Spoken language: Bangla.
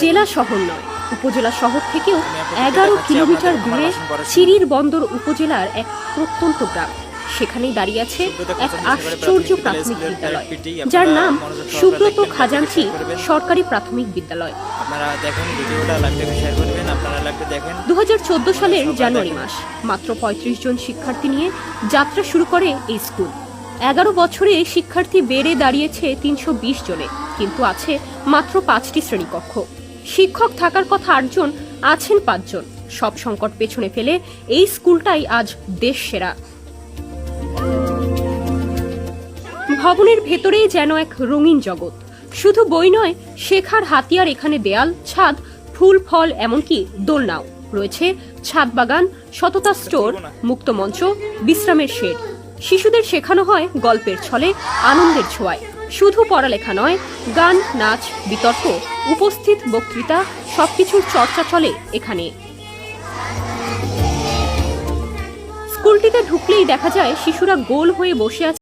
জেলা শহর নয়, উপজেলা শহর থেকেও 11 কিলোমিটার দূরে চিরির বন্দর উপজেলার এক প্রত্যন্ত গ্রাম। সেখানেই দাঁড়িয়ে আছে এক আশ্চর্য প্রাথমিক বিদ্যালয়, যার নাম সুব্রত খাজাঞ্চি সরকারি প্রাথমিক বিদ্যালয়। 2014 সালের জানুয়ারি মাস, মাত্র 35 জন শিক্ষার্থী নিয়ে যাত্রা শুরু করে এই স্কুল। 11 বছরে শিক্ষার্থী বেড়ে দাঁড়িয়েছে 320 জনে, কিন্তু আছে মাত্র 5টি শ্রেণীকক্ষ। শিক্ষক থাকার কথা 8 জন, আছেন 5 জন। সব সংকট পেছনে ফেলে এই স্কুলটাই আজ দেশ সেরা। ভবনের ভেতরেই যেন এক রঙিন জগৎ। শুধু বই নয়, শেখার হাতিয়ার এখানে দেয়াল, ছাদ, ফুল ফল, এমনকি দোলনাও। রয়েছে ছাদ বাগান, সততা স্টোর, মুক্ত মঞ্চ, বিশ্রামের শেড। শিশুদের শেখানো হয় গল্পের ছলে, আনন্দের ছোঁয়ায়। শুধু পড়ালেখা নয়, গান, নাচ, বিতর্ক, উপস্থিত বক্তৃতা, সবকিছুর চর্চা চলে এখানে। স্কুলটিতে ঢুকলেই দেখা যায় শিশুরা গোল হয়ে বসে আছে